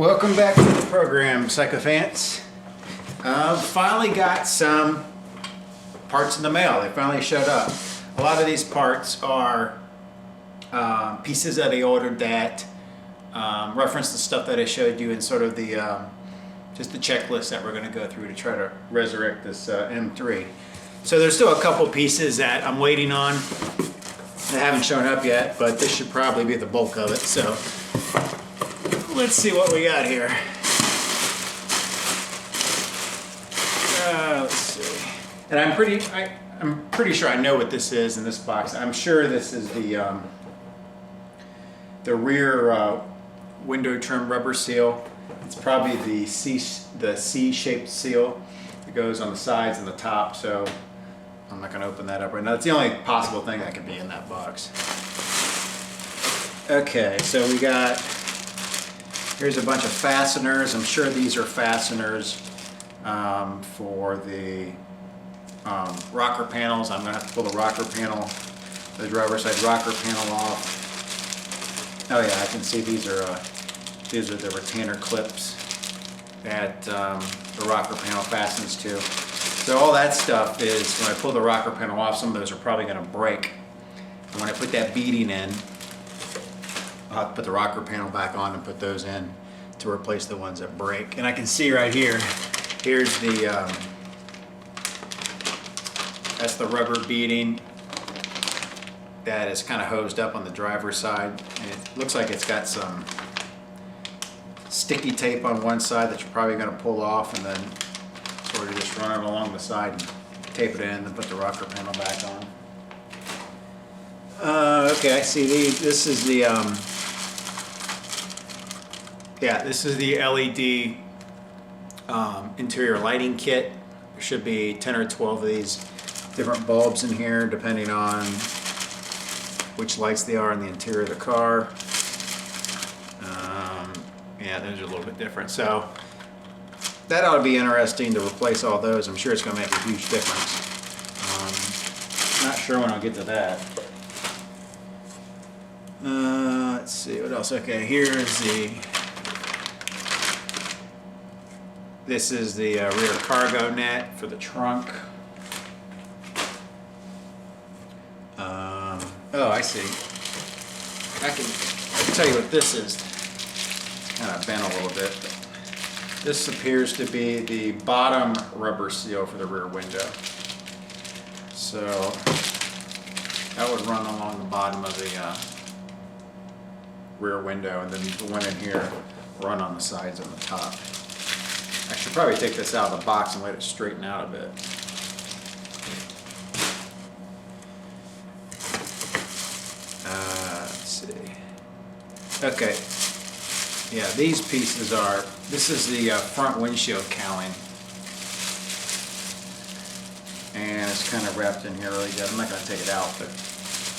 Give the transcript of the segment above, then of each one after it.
Welcome back to the program, Psychophants. Finally got some parts in the mail. They finally showed up. A lot of these parts are pieces that I ordered that reference the stuff that I showed you in sort of the just the checklist that we're going to go through to try to resurrect this M3. So there's still a couple pieces that I'm waiting on that haven't shown up yet, but this should probably be the bulk of it. So let's see what we got here. Let's see. And I'm pretty sure I know what this is in this box. I'm sure this is the rear window trim rubber seal. It's probably the C-shaped seal that goes on the sides and the top. So I'm not going to open that up right now. It's the only possible thing that could be in that box. Okay, so we got, here's a bunch of fasteners. I'm sure these are fasteners for the rocker panels. I'm going to have to pull the rocker panel, the driver's side rocker panel off. Oh yeah, I can see these are the retainer clips that the rocker panel fastens to. So all that stuff is, when I pull the rocker panel off, some of those are probably going to break. And when I put that beading in, I'll have to put the rocker panel back on and put those in to replace the ones that break. And I can see right here, here's the, that's the rubber beading that is kind of hosed up on the driver's side. And it looks like it's got some sticky tape on one side that you're probably going to pull off, and then sort of just run it along the side and tape it in and put the rocker panel back on. Okay, I see this is the this is the LED interior lighting kit. There should be 10 or 12 of these different bulbs in here depending on which lights they are in the interior of the car. Yeah, those are a little bit different. So that ought to be interesting to replace all those. I'm sure it's going to make a huge difference. Not sure when I'll get to that. Let's see what else. Okay, this is the rear cargo net for the trunk. Oh, I see. I can tell you what this is. Kind of bent a little bit. This appears to be the bottom rubber seal for the rear window. So that would run along the bottom of the rear window, and then the one in here run on the sides and the top. I should probably take this out of the box and let it straighten out a bit. Let's see. Okay. Yeah, these pieces are, this is the front windshield cowling. And it's kind of wrapped in here really good. I'm not going to take it out, but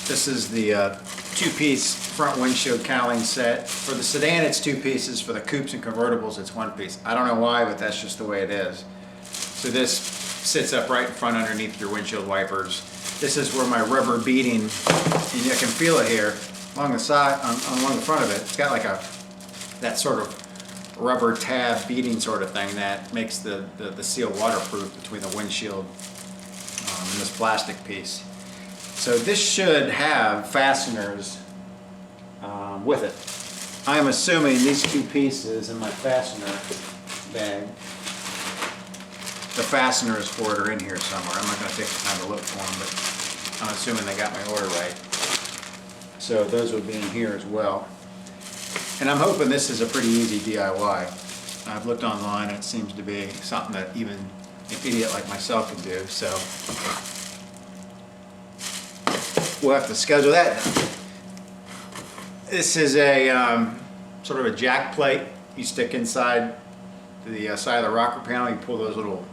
this is the two-piece front windshield cowling set. For the sedan, it's two pieces. For the coupes and convertibles, it's one piece. I don't know why, but that's just the way it is. So this sits up right in front underneath your windshield wipers. This is where my rubber beading, and you can feel it here, along the side, along the front of it. It's got like that sort of rubber tab beading sort of thing that makes the seal waterproof between the windshield and this plastic piece. So this should have fasteners with it. I'm assuming these two pieces in my fastener bag, the fasteners for it are in here somewhere. I'm not going to take the time to look for them, but I'm assuming they got my order right. So those would be in here as well. And I'm hoping this is a pretty easy DIY. I've looked online and it seems to be something that even an idiot like myself can do. So we'll have to schedule that. This is a sort of a jack plate you stick inside the side of the rocker panel. You pull those little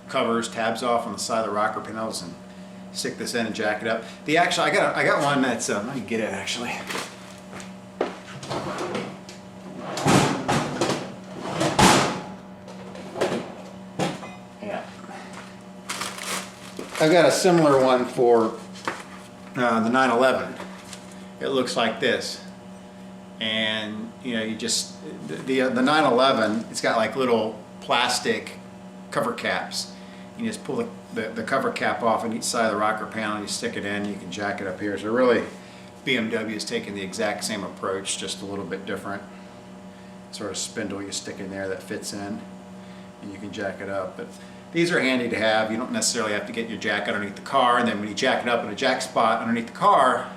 covers, tabs off on the side of the rocker panels and stick this in and jack it up. I got one that's let me get it actually. Yeah, I've got a similar one for the 911. It looks like this, and you know, you just, the 911, it's got like little plastic cover caps. You just pull the cover cap off on each side of the rocker panel, you stick it in, you can jack it up here. So really, BMW is taking the exact same approach, just a little bit different. Sort of spindle you stick in there that fits in, and you can jack it up. But these are handy to have. You don't necessarily have to get your jack underneath the car, and then when you jack it up in a jack spot underneath the car,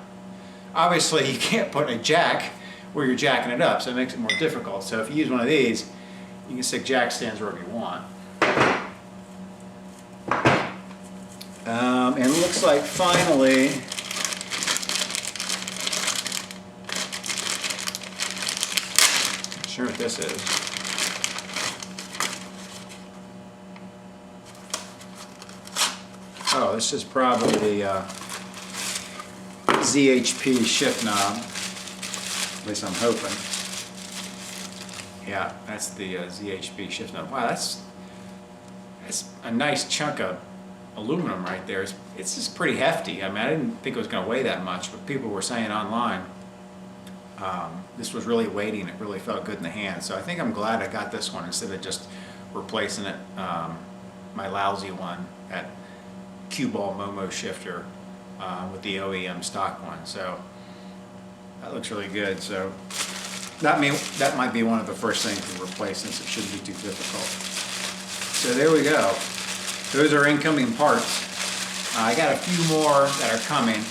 obviously you can't put a jack where you're jacking it up, so it makes it more difficult. So if you use one of these, you can stick jack stands wherever you want. And it looks like finally, not sure what this is. Oh, this is probably the ZHP shift knob. At least I'm hoping. Yeah, that's the ZHP shift knob. Wow, that's a nice chunk of aluminum right there. It's just pretty hefty. I mean, I didn't think it was going to weigh that much, but people were saying online this was really weighty and it really felt good in the hand. So I think I'm glad I got this one instead of just replacing it, my lousy one at Cue-Ball Momo shifter with the OEM stock one. So that looks really good. So that might be one of the first things to replace, since it shouldn't be too difficult. So there we go. Those are incoming parts. I got a few more that are coming,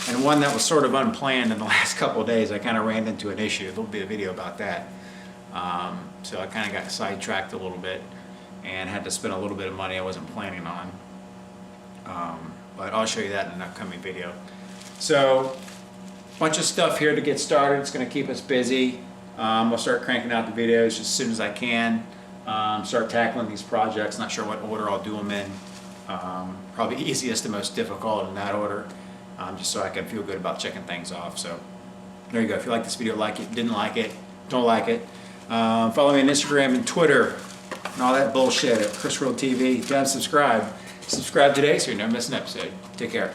and one that was sort of unplanned in the last couple of days. I kind of ran into an issue. There'll be a video about that. So I kind of got sidetracked a little bit and had to spend a little bit of money I wasn't planning on. But I'll show you that in an upcoming video. So, bunch of stuff here to get started. It's going to keep us busy. I'll start cranking out the videos as soon as I can. Start tackling these projects. Not sure what order I'll do them in. Probably easiest to most difficult in that order, just so I can feel good about checking things off. So there you go. If you like this video, like it. Didn't like it, don't like it. Follow me on Instagram and Twitter and all that bullshit at Chris World TV. If you haven't subscribed, subscribe today so you never miss an episode. Take care.